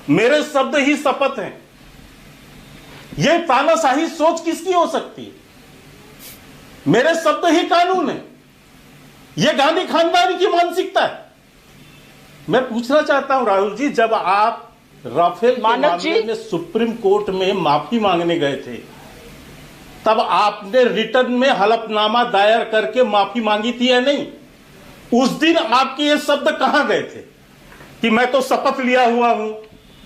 मेरे शब्द ही शपथ हैं। यह तानाशाही सोच किसकी हो सकती है? मेरे शब्द ही कानून है। यह गांधी खानदान की मानसिकता है। मैं पूछना चाहता हूं राहुल जी, जब आप राफेल के मामले में सुप्रीम कोर्ट में माफी मांगने गए थे, तब आपने रिटर्न में हलफनामा दायर करके माफी मांगी थी या नहीं? उस दिन आपके ये शब्द कहां गए थे कि मैं तो शपथ लिया हुआ हूं,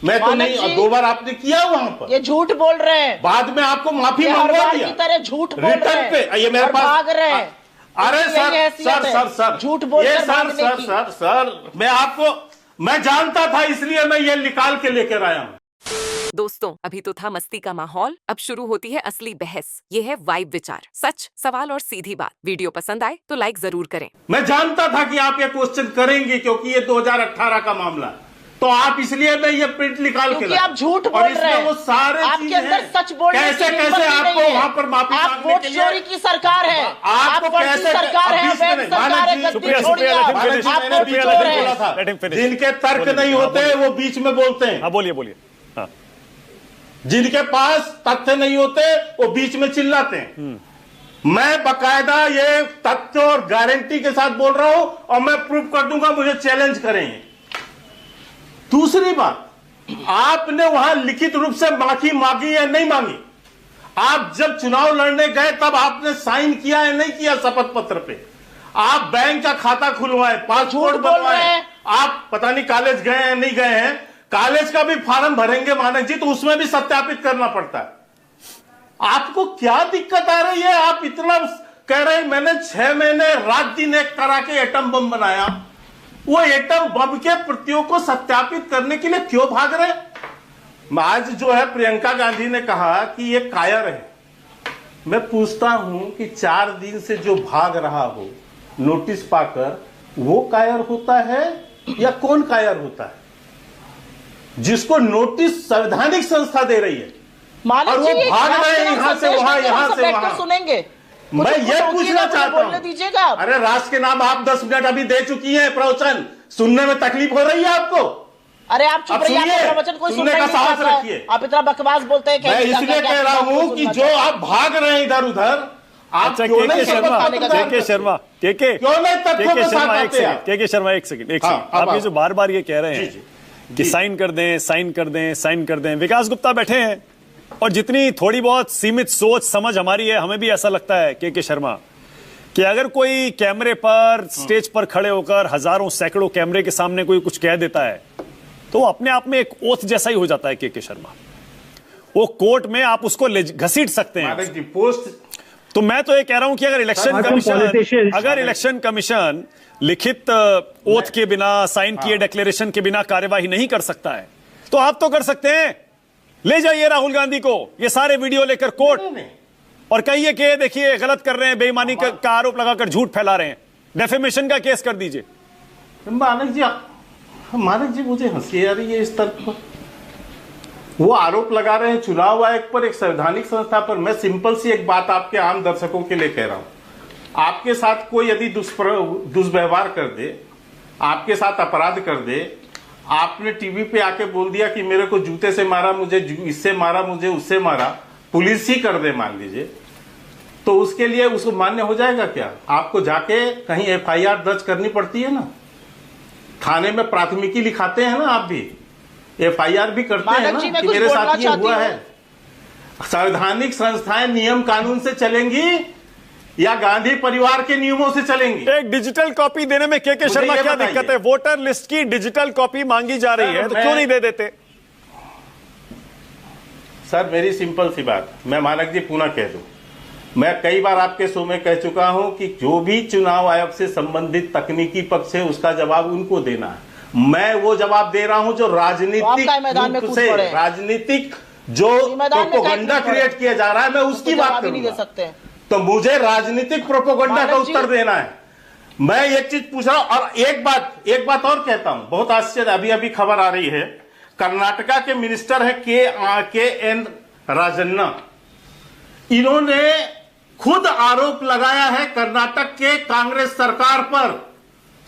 मैं तो नहीं? 2 बार आपने किया वहां पर। ये झूठ बोल रहे हैं। बाद में आपको माफी मंगवा दिया। की तरह झूठ बोल रिटर्न रहे हैं पे ये मेरे पास भाग रहे हैं। अरे सर झूठ बोल सर मैं जानता था, इसलिए मैं ये निकाल के लेकर आया हूं। दोस्तों, अभी तो था मस्ती का माहौल, अब शुरू होती है असली बहस। ये है वाइब विचार, सच, सवाल और सीधी बात। वीडियो पसंद आए तो लाइक जरूर करें। मैं जानता था कि आप ये क्वेश्चन करेंगे, क्योंकि ये 2018 का मामला है, तो आप इसलिए मैं ये प्रिंट निकाल के आप झूठ बोल रहे हैं। वो सारे आपके अंदर सच बोलने कैसे कैसे आपको वहां पर माफी मांगने के लिए? चोरी की सरकार है, आपको कैसे सरकार है, जिनके तर्क नहीं होते वो बीच में बोलते हैं। बोलिए बोलिए। हाँ, जिनके पास तथ्य नहीं होते वो बीच में चिल्लाते हैं। मैं बकायदा ये तथ्य और गारंटी के साथ बोल रहा हूं, और मैं प्रूफ कर दूंगा, मुझे चैलेंज करेंगे। दूसरी बात, आपने वहां लिखित रूप से माफी मांगी या नहीं मांगी? आप जब चुनाव लड़ने गए तब आपने साइन किया या नहीं किया शपथ पत्र पे? आप बैंक का खाता खुलवाए, पासपोर्ट बनवाए, आप पता नहीं कॉलेज गए हैं नहीं गए हैं, कॉलेज का भी फॉर्म भरेंगे मानक जी, तो उसमें भी सत्यापित करना पड़ता है। आपको क्या दिक्कत आ रही है? आप इतना कह रहे हैं मैंने 6 महीने रात दिन एक करा के एटम बम बनाया। वो एटम बम के प्रतियों को सत्यापित करने के लिए क्यों भाग रहे? आज जो है प्रियंका गांधी ने कहा कि ये कायर है। मैं पूछता हूं कि 4 दिन से जो भाग रहा हो नोटिस पाकर, वो कायर होता है या कौन कायर होता है? जिसको नोटिस संवैधानिक संस्था दे रही है और वो भाग रहे हैं यहां से वहां, यहां से वहां। सुनेंगे, मैं ये पूछना चाहता हूं, दीजिएगा। अरे राष्ट्र के नाम आप 10 मिनट अभी दे चुकी हैं प्रवचन, सुनने में तकलीफ हो रही है आपको? अरे आप चुप रहिए, प्रवचन कोई सुनने का साहस रखिए। आप इतना बकवास बोलते हैं। मैं इसलिए कह रहा हूं कि जो आप भाग रहे हैं इधर उधर, आप क्यों नहीं शर्मा एक सेकंड। आप ये जो बार बार ये कह रहे हैं कि साइन कर दें, साइन कर दें, साइन कर दें, विकास गुप्ता बैठे हैं, और जितनी थोड़ी बहुत सीमित सोच समझ हमारी है, हमें भी ऐसा लगता है के शर्मा कि अगर कोई कैमरे पर स्टेज पर खड़े होकर हजारों सैकड़ों कैमरे के सामने कोई कुछ कह देता है तो अपने आप में एक ओथ जैसा ही हो जाता है। के शर्मा, वो कोर्ट में आप उसको घसीट सकते हैं। तो मैं तो ये कह रहा हूं कि अगर इलेक्शन कमीशन लिखित ओथ के बिना, साइन किए डिक्लेरेशन के बिना कार्यवाही नहीं कर सकता है, तो आप तो कर सकते हैं। ले जाइए राहुल गांधी को, ये सारे वीडियो लेकर कोर्ट, और कहिए कि देखिए गलत कर रहे हैं, बेईमानी का आरोप लगाकर झूठ फैला रहे हैं, डेफेमेशन का केस कर दीजिए। मानक जी मुझे हंसी आ रही है इस तरफ पर। वो आरोप लगा रहे हैं चुनाव आयोग पर, एक संवैधानिक संस्था पर। मैं सिंपल सी एक बात आपके आम दर्शकों के लिए कह रहा हूं, आपके साथ कोई यदि दुष्व्यवहार कर दे, आपके साथ अपराध कर दे, आपने टीवी पे आके बोल दिया कि मेरे को जूते से मारा, मुझे इससे मारा, मुझे उससे मारा, पुलिस ही कर दे मान लीजिए, तो उसके लिए उसको मान्य हो जाएगा क्या? आपको जाके कहीं FIR दर्ज करनी पड़ती है ना, थाने में प्राथमिकी लिखाते हैं ना, आप भी FIR भी करते हैं ना कि मेरे साथ ये हुआ है। संवैधानिक संस्थाएं नियम कानून से चलेंगी या गांधी परिवार के नियमों से चलेंगी? एक डिजिटल कॉपी देने में के शर्मा क्या दिक्कत है? वोटर लिस्ट की डिजिटल कॉपी मांगी जा रही है तो क्यों नहीं दे देते? सर मेरी सिंपल सी बात, मैं मानक जी पुनः कह दूं, मैं कई बार आपके शो में कह चुका हूं कि जो भी चुनाव आयोग से संबंधित तकनीकी पक्ष है उसका जवाब उनको देना है। मैं वो जवाब दे रहा हूं जो राजनीतिक जो प्रोपेगेंडा क्रिएट किया जा रहा है, मैं उसकी बात करूंगा। तो मुझे राजनीतिक प्रोपेगेंडा का उत्तर देना है। मैं एक चीज पूछ रहा हूं, और एक बात और कहता हूं, बहुत आश्चर्य, अभी अभी खबर आ रही है, कर्नाटका के मिनिस्टर है के.एन. राजन्ना, इन्होंने खुद आरोप लगाया है कर्नाटक के कांग्रेस सरकार पर,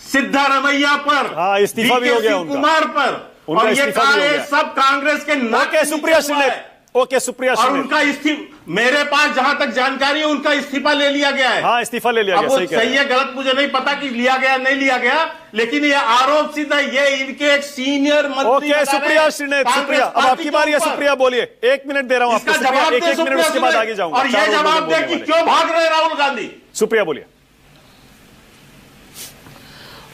सिद्धारमैया पर, इस्तीफा भी हो गया कुमार पर, उनका और ये इस्तीफा कहा भी हो है गया। सब कांग्रेस के नाक ओके के सुप्रिया नीचे हुआ श्रीनेत, है। ओके सुप्रिया और श्रीनेत, उनका इस्तीफा मेरे पास जहां तक जानकारी है उनका इस्तीफा ले लिया गया है। हाँ इस्तीफा ले लिया अब गया, वो सही कह रहे सही हैं। है गलत मुझे नहीं पता कि लिया गया नहीं लिया गया, लेकिन ये आरोप सीधा ये इनके एक सीनियर मंत्री ओके बता रहे सुप्रिया हैं श्रीनेत, कांग्रेस सुप्रिया अब पार्टी आपकी के बारी है। ऊपर। सुप्रिया बोलिए, 1 मिनट दे रहा हूं आपको। इसका सुप्रिया, जवाब एक दे एक मिनट उसके बाद आगे जाऊंगा। और ये चार लोग जवाब बोलने दे कि वाले। क्यों भाग रहे हैं राहुल गांधी। सुप्रिया बोलिए।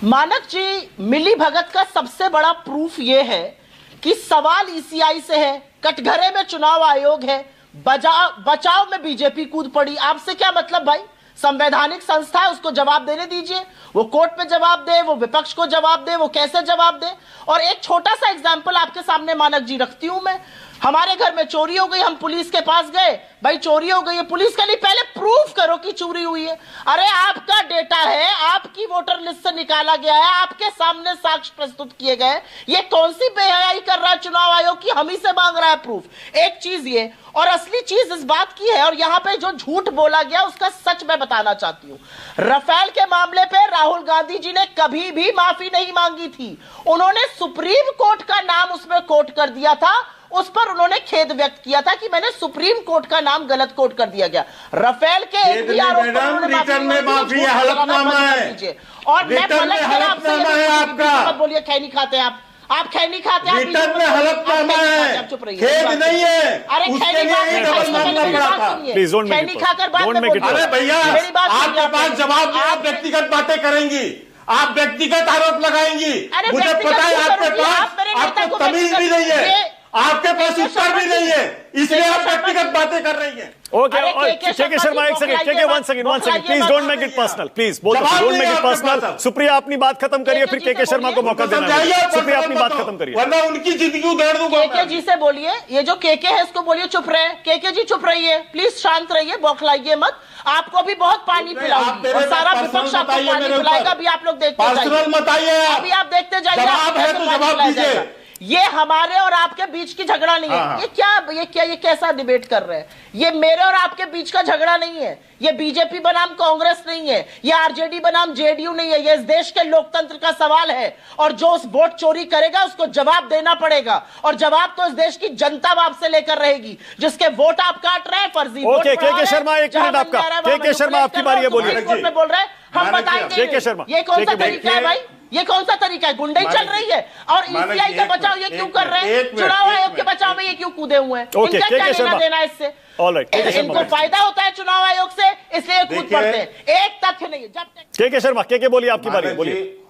मानक जी, मिली भगत का सबसे बड़ा प्रूफ यह है कि सवाल ईसीआई से है, कटघरे में चुनाव आयोग है, बचाव में बीजेपी कूद पड़ी। आपसे क्या मतलब भाई? संवैधानिक संस्था है, उसको जवाब देने दीजिए। वो कोर्ट में जवाब दे, वो विपक्ष को जवाब दे, वो कैसे जवाब दे। और एक छोटा सा एग्जाम्पल आपके सामने मानक जी रखती हूं मैं। हमारे घर में चोरी हो गई, हम पुलिस के पास गए, भाई चोरी हो गई है, पुलिस के लिए पहले प्रूफ करो कि चोरी हुई है। अरे आपका डेटा है, आपकी वोटर लिस्ट से निकाला गया है, आपके सामने साक्ष्य प्रस्तुत किए गए। ये कौन सी बेहयाई कर रहा है चुनाव आयोग की, हम ही से मांग रहा है प्रूफ। एक चीज ये, और असली चीज इस बात की है, और यहां पे जो झूठ बोला गया उसका सच मैं बताना चाहती हूं। राफेल के मामले पे राहुल गांधी जी ने कभी भी माफी नहीं मांगी थी। उन्होंने सुप्रीम कोर्ट का नाम उसमें कोट कर दिया था, उस पर उन्होंने खेद व्यक्त किया था कि मैंने सुप्रीम कोर्ट का नाम गलत कोट कर दिया गया। राफेल के एक भी आरोप पर उन्होंने रिटर्न में माफी है, हलफनामा है। और मैं रिटर्न में हलफनामा है आपका। बोलिए खैनी खाते हैं आप खैनी खाते हैं। रिटर्न में हलफनामा है, चुप रहिए, खेद नहीं है। अरे उसके खैनी लिए ही डबल मांगना पड़ा था। Please don't make it खैनी खाकर बात don't में make it बोलिए। अरे भैया मेरी बात आपके सुनिए। पास जवाब नहीं, आप व्यक्तिगत बातें करेंगी, आप व्यक्तिगत आरोप लगाएंगी। अरे मुझे व्यक्तिगत पता है क्यों आपके करूंगी? पास आप मेरे नेता आपको को तमीज भी व्यक्तिगत- नहीं है, ये- आपके पास के उत्तर भी शर्मा नहीं है, इसलिए के आप शर्मा व्यक्तिगत जी- बातें कर रही हैं। ओके अरे और के के शर्मा एक सेकंड, के 1 second 1 second please don't make it personal, please बोल जवाब डोंट नहीं मेक है इट आपके पर्सनल। पास अब। सुप्रिया अपनी बात खत्म करिए, फिर के शर्मा को मौका देना समझाइए है। आप सुप्रिया अपनी बात बताओ, खत्म करिए। वरना उनकी जिंदगी उधेड़ दूंगा केके जी से बोलिए, ये जो केके है इसको बोलिए चुप रहे। केके जी चुप रहिए, प्लीज शांत रहिए, बौखलाइए मत। आपको भी बहुत पानी आप पिलाऊंगी मेरे और सारा पर्सनल विपक्ष आपको बताइए पानी मेरे पिलाएगा, ऊपर। अभी आप लोग देखते पर्सनल जाइए। मत आइए आप। अभी आप देखते जाइए, जवाब आपको है कैसे तो पानी जवाब पिलाया दीजिए। जाएगा। ये हमारे और आपके बीच की झगड़ा नहीं है। हाँ। ये कैसा डिबेट कर रहे हैं? ये मेरे और आपके बीच का झगड़ा नहीं है। ये बीजेपी बनाम कांग्रेस नहीं है, ये आरजेडी बनाम जेडीयू नहीं है। ये इस देश के लोकतंत्र का सवाल है, और जो उस वोट चोरी करेगा उसको जवाब देना पड़ेगा। और जवाब तो इस देश की जनता आपसे लेकर रहेगी, जिसके वोट आप काट रहे हैं, फर्जी वोट ओके, बढ़ा रहे के शर्मा, हैं, एक जहां मिनट आपका। बन जा रहा है, वहां के शर्मा, आपकी बारी है, बोलिए। सुप्रीम कोर्ट में बोल रहे हैं, हम मानक जी, बताएंगे। के शर्मा, ये कौन सा के- तरीका है भाई? ये कौन सा तरीका है? गुंडई चल मानक रही है, और मानक ईसीआई जी, का एक बचाव ये मिनट, क्यों एक कर रहे हैं? मिनट, चुनाव एक आयोग के मिनट। बचाव में ये क्यों कूदे हुए हैं? ओके, इनका के क्या शर्मा। लेना देना है इससे? ऑलराइट, के शर्मा। इनको फायदा होता है चुनाव आयोग से, इसलिए कूद देखिए- पड़ते हैं। एक तथ्य नहीं है, जब तक के शर्मा, के बोलिए, आपकी बारी है, बोलिए।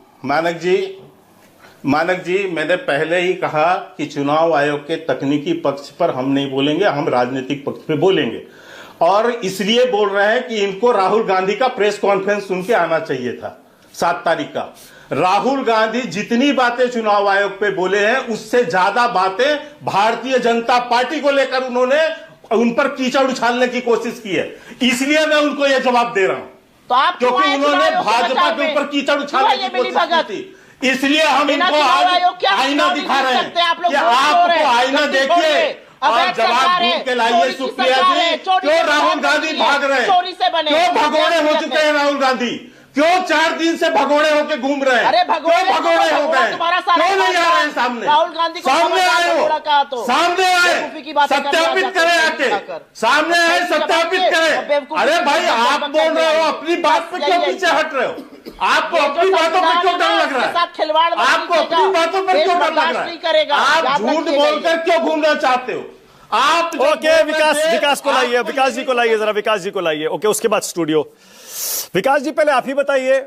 मानक जी मैंने पहले ही कहा कि चुनाव आयोग के तकनीकी पक्ष पर हम नहीं बोलेंगे, हम राजनीतिक पक्ष पे बोलेंगे। और इसलिए बोल रहे हैं कि इनको राहुल गांधी का प्रेस कॉन्फ्रेंस सुन के आना चाहिए था 7 तारीख का। राहुल गांधी जितनी बातें चुनाव आयोग पे बोले हैं, उससे ज्यादा बातें भारतीय जनता पार्टी को लेकर उन्होंने उन पर कीचड़ उछालने की कोशिश की है। इसलिए मैं उनको यह जवाब दे रहा हूं, तो आप क्यों क्योंकि आए उन्होंने चुनाव आयोग भाजपा बचाव के में? ऊपर कीचड़ उछालने क्यों की ये मिली कोशिश की भगत? थी। इसलिए हम बिना इनको चुनाव आज आयोग के आप आईना चुनाव दिखा नहीं रहे जीत हैं सकते, आप लोग कि वोट आपको चोर हैं, आईना गलती देखिए छोड़िए। और अवैध जवाब सरकार है, ढूंढ के लाइए। चोरी की सुप्रिया सरकार है, जी चोरी क्यों की राहुल सरकार गांधी नहीं है, भाग रहे हैं? चोरी से बने। क्यों भगोड़े हो चुके हैं राहुल गांधी? क्यों 4 दिन से भगोड़े होके घूम रहे हैं? अरे भगोड़े क्यों भगोड़े हो गए? तुम्हारा सारा क्यों नहीं आ खानदान, रहे हैं सामने? राहुल गांधी को सामने आए भगोड़ा कहा हो, तो। सामने आए, बेवकूफी की बातें करने आ सत्यापित जाते करें हैं आके, खाकर। सामने आए, बेवकूफी सत्यापित और करें। बेवकूफी अरे की भाई बातें आप करने बोल रहे हो, आए। अपनी बात पे क्यों यही है। पीछे हट रहे हो? आपको ये जो अपनी बातों पर क्यों डर लग रहा उसके साथ खिलवाड़ है? मत आपको कीजिएगा। अपनी बातों पर देश क्यों डर लग बर्दाश्त रहा नहीं करेगा। है? आप याद झूठ रखिएगा ये। बोलकर क्यों घूमना चाहते हो? आप जो ओके, बोल विकास रहे थे, विकास को लाइए, आपको विकास जी को लाइए, जरा विकास जी को लाइए। ओके, उसके बाद स्टूडियो। विकास जी पहले आप ही बताइए,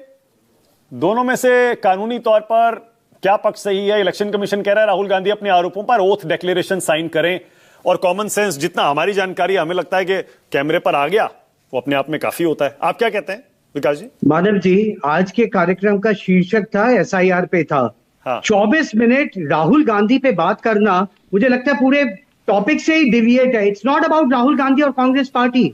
दोनों में से कानूनी तौर पर क्या पक्ष सही है? इलेक्शन कमीशन कह रहा है राहुल गांधी अपने आरोपों पर ओथ डिक्लेरेशन साइन करें, और कॉमन सेंस जितना हमारी जानकारी हमें लगता है कि कैमरे पर आ गया वो अपने आप में काफी होता है। आप क्या कहते हैं विकास जी? माधव जी, आज के कार्यक्रम का शीर्षक था एसआईआर पे था। हाँ। 24 मिनट राहुल गांधी पे बात करना मुझे लगता है पूरे टॉपिक से ही डिविएट है। It's not about Rahul Gandhi और कांग्रेस पार्टी।